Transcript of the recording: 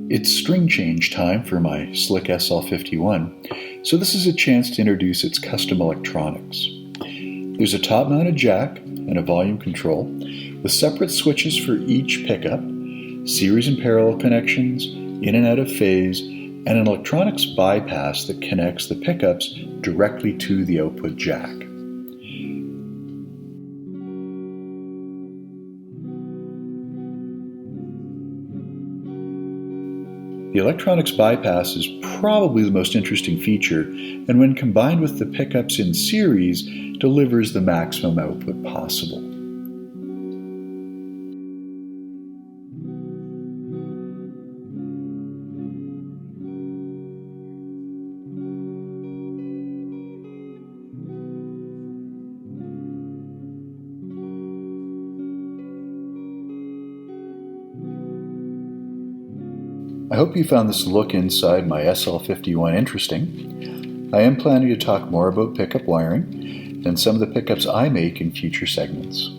It's string change time for my Slick SL51, so this is a chance to introduce its custom electronics. There's a top-mounted jack and a volume control with separate switches for each pickup, series and parallel connections, in and out of phase, and an electronics bypass that connects the pickups directly to the output jack. The electronics bypass is probably the most interesting feature, and when combined with the pickups in series, delivers the maximum output possible. I hope you found this look inside my SL51 interesting. I am planning to talk more about pickup wiring and some of the pickups I make in future segments.